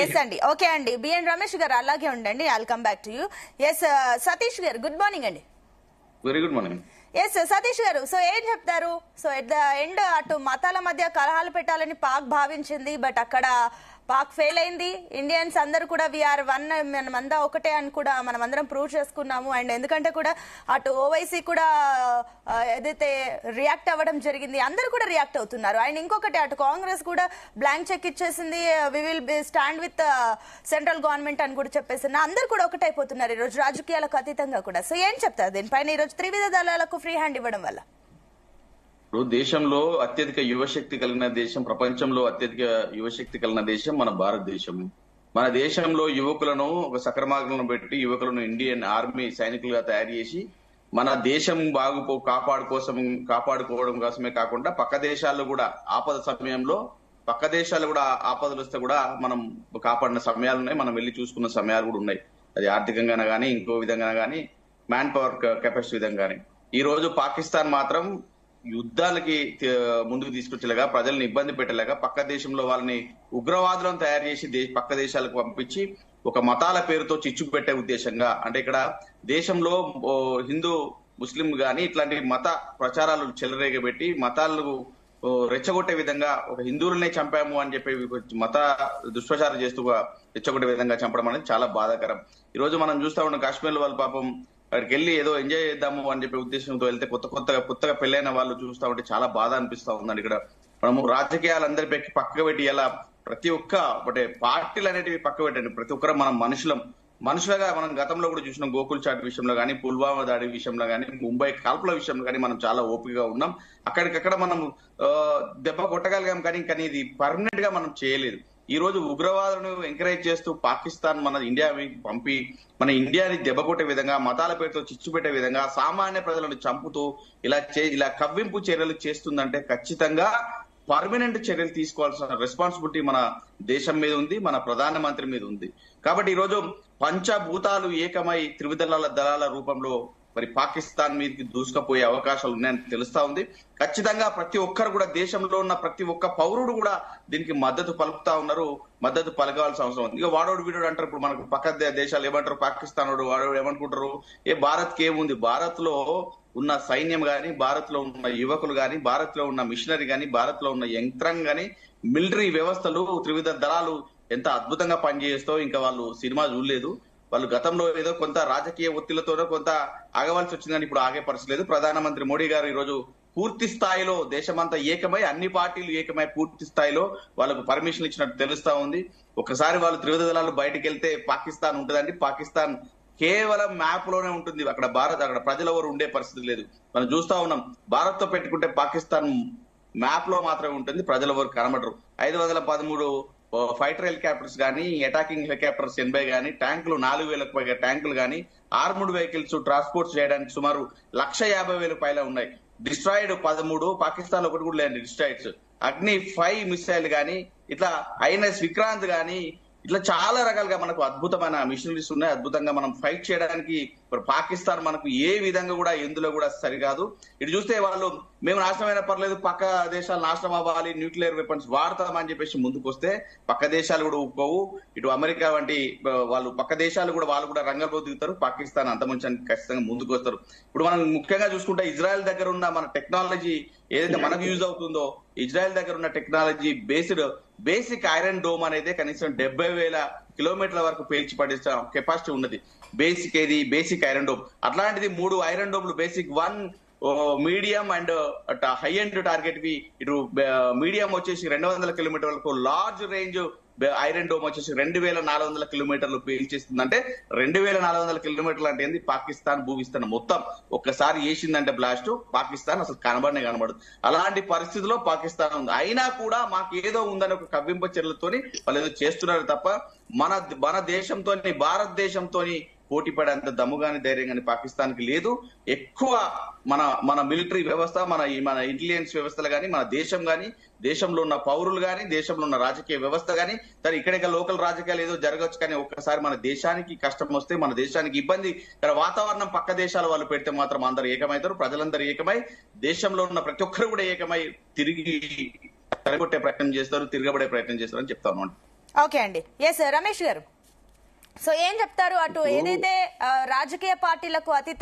Yes అండి, okay అండి. B N Ramesh గారు అలాగే ఉండండి. I'll come back to you. Yes Satish గారు, గుడ్ మార్నింగ్ అండి. Very good morning. Yes Satish గారు, సో ఏం చెప్తారు? సో ఎట్ ద ఎండ్ అటు మతాల మధ్య కలహాలు పెట్టాలని పాక్ భావించింది, బట్ అక్కడ పాక్ ఫెయిల్ అయింది. ఇండియన్స్ అందరూ కూడా వీఆర్ వన్, మనమంతా ఒకటే అని కూడా మనం అందరం ప్రూవ్ చేసుకున్నాము. అండ్ ఎందుకంటే కూడా అటు ఓవైసీ కూడా ఏదైతే రియాక్ట్ అవ్వడం జరిగింది, అందరూ కూడా రియాక్ట్ అవుతున్నారు. అండ్ ఇంకొకటి అటు కాంగ్రెస్ కూడా బ్లాంక్ చెక్ ఇచ్చేసింది, we will be stand with central government అని కూడా చెప్పేసింది. అందరూ కూడా ఒకటైపోతున్నారు ఈరోజు రాజకీయాలకు అతీతంగా కూడా. సో ఏం చెప్తారు దీనిపైన ఈరోజు త్రివిధ దళాలకు ఫ్రీ హ్యాండ్ ఇవ్వడం వల్ల? ఇప్పుడు దేశంలో అత్యధిక యువశక్తి కలిగిన దేశం, ప్రపంచంలో అత్యధిక యువశక్తి కలిగిన దేశం మన భారతదేశం. మన దేశంలో యువకులను ఒక సక్రమార్గంలో పెట్టి యువకులను ఇండియన్ ఆర్మీ సైనికులుగా తయారు చేసి మన దేశం కాపాడుకోవడం కోసమే కాకుండా పక్క దేశాల్లో కూడా ఆపద సమయంలో పక్క దేశాలు కూడా ఆపదలు వస్తే కూడా మనం కాపాడిన సమయాలు ఉన్నాయి, మనం వెళ్ళి చూసుకున్న సమయాలు కూడా ఉన్నాయి. అది ఆర్థికంగా కానీ ఇంకో విధంగా కానీ మ్యాన్ పవర్ కెపాసిటీ విధంగా కానీ. ఈ రోజు పాకిస్తాన్ మాత్రం యుద్ధాలకి ముందుకు తీసుకొచ్చేలాగా, ప్రజల్ని ఇబ్బంది పెట్టలేక పక్క దేశంలో వాళ్ళని ఉగ్రవాదులను తయారు చేసి పక్క దేశాలకు పంపించి ఒక మతాల పేరుతో చిచ్చు పెట్టే ఉద్దేశంగా, అంటే ఇక్కడ దేశంలో హిందూ ముస్లిం గాని ఇట్లాంటి మత ప్రచారాలు చెలరేగబెట్టి మతాలను రెచ్చగొట్టే విధంగా ఒక హిందువులనే చంపాము అని చెప్పి మత దుష్ప్రచారం చేస్తూ రెచ్చగొట్టే విధంగా చంపడం అనేది చాలా బాధాకరం. ఈ రోజు మనం చూస్తా ఉన్నాం, కాశ్మీర్ వాళ్ళ పాపం అక్కడికి వెళ్ళి ఏదో ఎంజాయ్ చేద్దాము అని చెప్పి ఉద్దేశంతో వెళ్తే కొత్తగా పెళ్ళైన వాళ్ళు చూస్తా ఉంటే చాలా బాధ అనిపిస్తా ఉందండి. ఇక్కడ మనము రాజకీయాలందరి పక్కకు పెట్టి ఎలా ప్రతి ఒక్క పార్టీలు అనేటివి పక్క పెట్టండి, ప్రతి ఒక్కరు మనం మనుషులుగా మనం గతంలో కూడా చూసినాం. గోకుల్ చాట్ విషయంలో కానీ, పుల్వామా దాడి విషయంలో కానీ, ముంబై కాల్పుల విషయంలో కానీ మనం చాలా ఓపికగా ఉన్నాం. అక్కడికక్కడ మనం దెబ్బ కొట్టగలిగాం, కానీ ఇది పర్మనెంట్ గా మనం చేయలేదు. ఈ రోజు ఉగ్రవాదులను ఎంకరేజ్ చేస్తూ పాకిస్తాన్ మన ఇండియా పంపి మన ఇండియాని దెబ్బకొట్టే విధంగా, మతాల పేరుతో చిచ్చు పెట్టే విధంగా, సామాన్య ప్రజలను చంపుతూ ఇలా కవ్వింపు చర్యలు చేస్తుందంటే ఖచ్చితంగా పర్మనెంట్ చర్యలు తీసుకోవాల్సిన రెస్పాన్సిబిలిటీ మన దేశం మీద ఉంది, మన ప్రధానమంత్రి మీద ఉంది. కాబట్టి ఈ రోజు పంచభూతాలు ఏకమై దళాల రూపంలో మరి పాకిస్తాన్ మీదకి దూసుకుపోయే అవకాశాలు ఉన్నాయని తెలుస్తా ఉంది. ఖచ్చితంగా ప్రతి ఒక్కరు కూడా, దేశంలో ఉన్న ప్రతి ఒక్క పౌరుడు కూడా దీనికి మద్దతు పలుకుతా ఉన్నారు, మద్దతు పలకాల్సిన అవసరం ఉంది. ఇక వాడోడు వీడోడు అంటారు. ఇప్పుడు మనకు పక్క దేశాలు ఏమంటారు, పాకిస్తాన్ వాడు ఏమనుకుంటారు, భారత్ కి ఏముంది, భారత్ లో ఉన్న సైన్యం గాని, భారత్ లో ఉన్న యువకులు గాని, భారత్ లో ఉన్న మిషనరీ గాని, భారత్ లో ఉన్న యంత్రాంగం గాని, మిలిటరీ వ్యవస్థలు, త్రివిధ దళాలు ఎంత అద్భుతంగా పనిచేస్తూ ఇంకా వాళ్ళు సినిమా చూడలేదు. వాళ్ళు గతంలో ఏదో కొంత రాజకీయ ఒత్తిళ్లతోనో కొంత ఆగవలసి వచ్చిందని ఇప్పుడు ఆగే పరిస్థితి లేదు. ప్రధానమంత్రి మోడీ గారు ఈ రోజు పూర్తి స్థాయిలో దేశమంతా ఏకమై, అన్ని పార్టీలు ఏకమై పూర్తి స్థాయిలో వాళ్ళకు పర్మిషన్ ఇచ్చినట్టు తెలుస్తా ఉంది. ఒకసారి వాళ్ళు త్రివిధ దళాలు బయటకు వెళ్తే పాకిస్తాన్ ఉంటుందండి. పాకిస్తాన్ కేవలం మ్యాప్ లోనే ఉంటుంది. అక్కడ ప్రజలు ఎవరు ఉండే పరిస్థితి లేదు. మనం చూస్తా ఉన్నాం, భారత్ తో పెట్టుకుంటే పాకిస్తాన్ మ్యాప్ లో మాత్రమే ఉంటుంది, ప్రజలు ఎవరు కనబడరు. 513 ఫైటర్ హెలికాప్టర్స్ కానీ, అటాకింగ్ హెలికాప్టర్స్ 80 కానీ, ట్యాంకులు 4000కు పైగా ట్యాంకులు కానీ, ఆర్ముడ్ వెహికల్స్ ట్రాన్స్పోర్ట్ చేయడానికి సుమారు 150,000 పైన ఉన్నాయి. డిస్ట్రాయిడ్ 13, పాకిస్తాన్ ఒకటి కూడా లేదండి డిస్ట్రాయిడ్స్. అగ్ని 5 మిసైల్ కానీ, ఇట్లా ఐఎన్ఎస్ విక్రాంత్ కానీ, ఇట్లా చాలా రకాలుగా మనకు అద్భుతమైన మిషనరీస్ ఉన్నాయి. అద్భుతంగా మనం ఫైట్ చేయడానికి పాకిస్తాన్ మనకు ఏ విధంగా కూడా ఎందులో కూడా సరికాదు. ఇటు చూస్తే వాళ్ళు మేము నాశనమైనా పర్లేదు, పక్క దేశాలు నాశనం అవ్వాలి, న్యూక్లియర్ వెపన్స్ వాడతామని చెప్పేసి ముందుకు వస్తే పక్క దేశాలు కూడా ఒప్పుకోవు. ఇటు అమెరికా వంటి పక్క దేశాలు కూడా వాళ్ళు కూడా రంగంలో దిగుతారు. పాకిస్తాన్ అంతమంచి ఖచ్చితంగా ముందుకు వస్తారు. ఇప్పుడు మనం ముఖ్యంగా చూసుకుంటే ఇజ్రాయెల్ దగ్గర ఉన్న మన టెక్నాలజీ ఏదైతే మనకు యూజ్ అవుతుందో, ఇజ్రాయెల్ దగ్గర ఉన్న టెక్నాలజీ బేసిక్ ఐరన్ డోమ్ అనేది కనీసం 70,000 కిలోమీటర్ల వరకు పేల్చి పడేసే కెపాసిటీ ఉన్నది. Basic iron dome. అట్లాంటిది 3 ఐరన్ డోమ్లు, basic 1 medium and high end target వి. ఇటు మీడియం వచ్చేసి 200 కిలోమీటర్ వరకు, లార్జ్ రేంజ్ ఐరన్ డోమ్ వచ్చేసి 2,400 కిలోమీటర్లు పేల్చేస్తుంది. అంటే 2,400 కిలోమీటర్లు అంటే ఏంది, పాకిస్తాన్ భూవిస్తీర్ణం మొత్తం ఒక్కసారి వేసిందంటే బ్లాస్ట్ పాకిస్తాన్ అసలు కనబడదు. అలాంటి పరిస్థితిలో పాకిస్తాన్ ఉంది. అయినా కూడా మాకు ఏదో ఉందని ఒక కవ్వింప చర్యలతోని వాళ్ళు ఏదో చేస్తున్నారు తప్ప మన దేశంతోని, భారతదేశంతోని పోటీ పడేంత దమ్ము గాని ధైర్యం గాని పాకిస్తాన్ కి లేదు. ఎక్కువ మన మిలిటరీ వ్యవస్థ, మన ఇంటెలిజెన్స్ వ్యవస్థలు గాని, మన దేశం గాని, దేశంలో ఉన్న పౌరులు గాని, దేశంలో ఉన్న రాజకీయ వ్యవస్థ గాని, సరే ఇక్కడ లోకల్ రాజకీయాలు ఏదో జరగవచ్చు, కానీ ఒక్కసారి మన దేశానికి కష్టం వస్తే, మన దేశానికి ఇబ్బంది వాతావరణం పక్క దేశాల వాళ్ళు పెడితే మాత్రం అందరూ ఏకమవుతారు. ప్రజలందరూ ఏకమై, దేశంలో ఉన్న ప్రతి ఒక్కరు కూడా ఏకమై తిరిగి తిరగబడే ప్రయత్నం చేస్తారు అని చెప్తాను. ఓకే అండి. ఎస్ రమేష్ గారు, సో ఏం చెప్తారు? అటు ఏదైతే రాజకీయ పార్టీలకు అతీతంగా